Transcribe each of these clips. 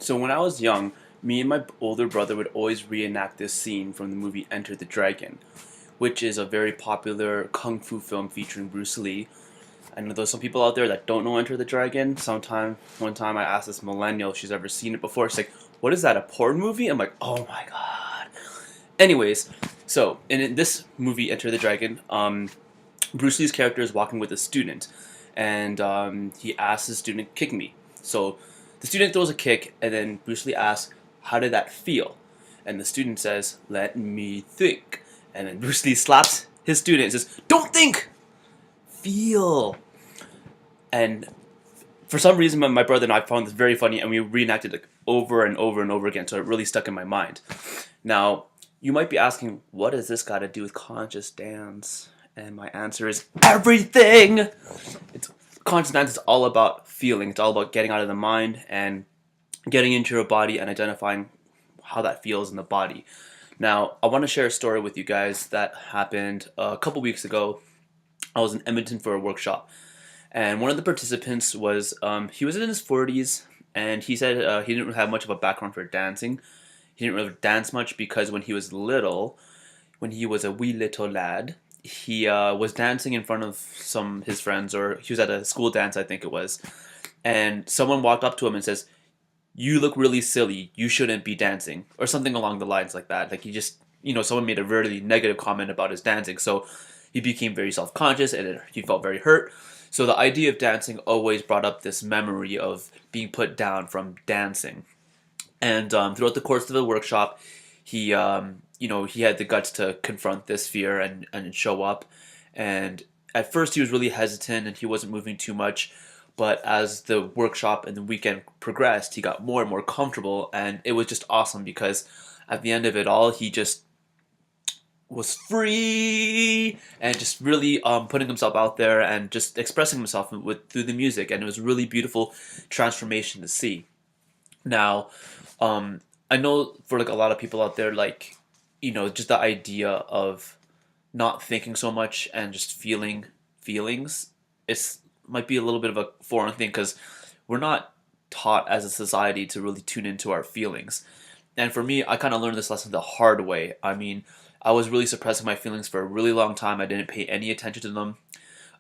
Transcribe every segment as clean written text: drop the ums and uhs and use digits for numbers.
So when I was young, me and my older brother would always reenact this scene from the movie Enter the Dragon, which is a very popular kung fu film featuring Bruce Lee. I know there's some people out there that don't know Enter the Dragon. One time I asked this millennial if she's ever seen it before. She's like, "What is that? A porn movie?" I'm like, "Oh my god." Anyways, so in this movie Enter the Dragon, Bruce Lee's character is walking with a student, and he asks the student, "Kick me." So the student throws a kick, and then Bruce Lee asks, "How did that feel?" And the student says, "Let me think." And then Bruce Lee slaps his student and says, "Don't think, feel." And for some reason, my brother and I found this very funny, and we reenacted it over and over and over again. So it really stuck in my mind. Now, you might be asking, what does this got to do with conscious dance? And my answer is everything. It's conscious dance is all about feeling. It's all about getting out of the mind and getting into your body and identifying how that feels in the body. Now, I want to share a story with you guys that happened a couple weeks ago. I was in Edmonton for a workshop, and one of the participants was he was in his 40s, and he said he didn't have much of a background for dancing. He didn't really dance much because when he was little, when he was a wee little lad, he was dancing in front of some his friends, or he was at a school dance, I think it was, and someone walked up to him and says, "You look really silly. You shouldn't be dancing," or something along the lines like that. Like he just, someone made a really negative comment about his dancing, so he became very self-conscious and he felt very hurt. So the idea of dancing always brought up this memory of being put down from dancing. And throughout the course of the workshop, he had the guts to confront this fear and show up. And at first, he was really hesitant and he wasn't moving too much. But as the workshop and the weekend progressed, he got more and more comfortable, and it was just awesome because at the end of it all, he just was free and just really putting himself out there and just expressing himself through the music, and it was a really beautiful transformation to see. Now, I know for like a lot of people out there, like just the idea of not thinking so much and just feeling feelings, it's might be a little bit of a foreign thing because we're not taught as a society to really tune into our feelings. And for me, I kind of learned this lesson the hard way. I mean, I was really suppressing my feelings for a really long time. I didn't pay any attention to them.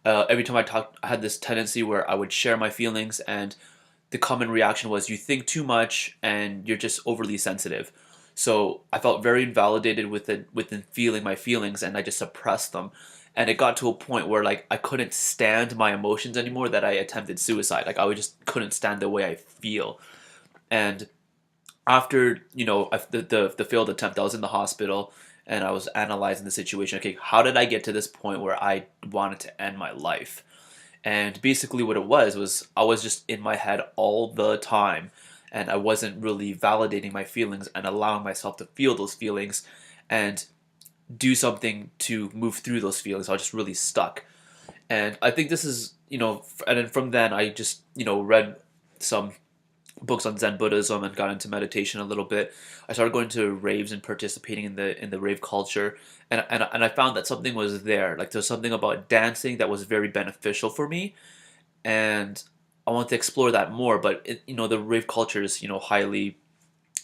Every time I talked, I had this tendency where I would share my feelings, and the common reaction was, "You think too much and you're just overly sensitive." So I felt very invalidated within feeling my feelings, and I just suppressed them. And it got to a point where like I couldn't stand my emotions anymore, that I attempted suicide. Like I just couldn't stand the way I feel. And after the failed attempt, I was in the hospital and I was analyzing the situation. Okay, how did I get to this point where I wanted to end my life? And basically, what it was I was just in my head all the time, and I wasn't really validating my feelings and allowing myself to feel those feelings and do something to move through those feelings. I was just really stuck. And I think this is, and then from then I just, read some books on Zen Buddhism and got into meditation a little bit. I started going to raves and participating in the rave culture, and I found that something was there. Like there's something about dancing that was very beneficial for me, and I want to explore that more. But the rave culture is highly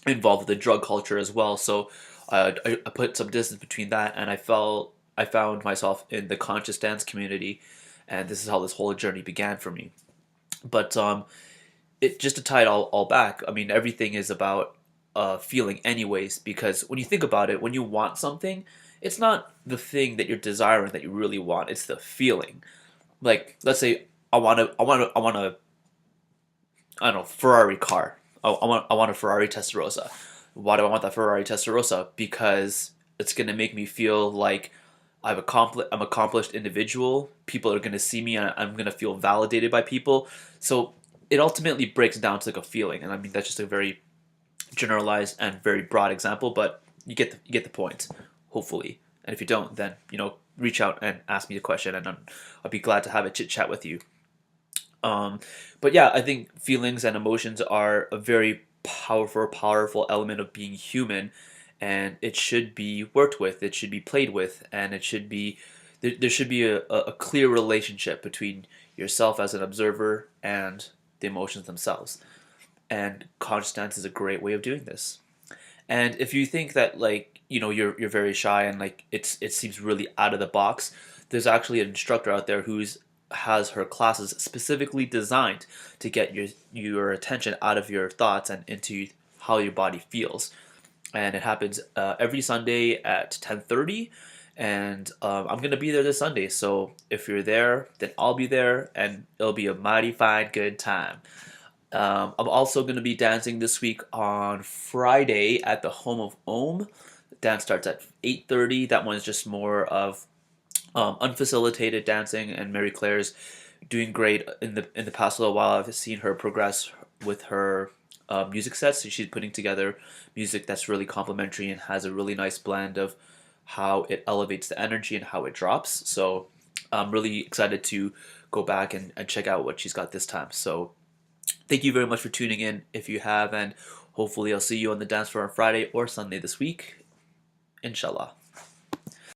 involved with the drug culture as well. So I put some distance between that, and I found myself in the conscious dance community, and this is how this whole journey began for me. But it just to tie it all back. I mean, everything is about feeling, anyways. Because when you think about it, when you want something, it's not the thing that you're desiring that you really want. It's the feeling. Like, let's say I don't know, Ferrari car. I want a Ferrari Testarossa. Why do I want that Ferrari Testarossa? Because it's gonna make me feel like I'm accomplished individual. People are gonna see me, and I'm gonna feel validated by people. So it ultimately breaks down to like a feeling, and I mean that's just a very generalized and very broad example, but you get the point, hopefully. And if you don't, then reach out and ask me a question, and I'll be glad to have a chit chat with you. Um, but yeah, I think feelings and emotions are a very powerful element of being human, and it should be worked with. It should be played with, and there should be a clear relationship between yourself as an observer and the emotions themselves. And conscious dance is a great way of doing this. And if you think that like you're very shy and like it seems really out of the box, there's actually an instructor out there who's has her classes specifically designed to get your attention out of your thoughts and into how your body feels. And it happens every Sunday at 10:30, and I'm gonna be there this Sunday. So if you're there, then I'll be there, and it'll be a mighty fine good time. I'm also going to be dancing this week on Friday at the Home of Om. Dance starts at 8:30. That one's just more of unfacilitated dancing, and Marie-Claire's doing great in the past little while. I've seen her progress with her music sets. So she's putting together music that's really complementary and has a really nice blend of how it elevates the energy and how it drops. So I'm really excited to go back and check out what she's got this time. So thank you very much for tuning in if you have, and hopefully I'll see you on the dance floor on Friday or Sunday this week. Inshallah.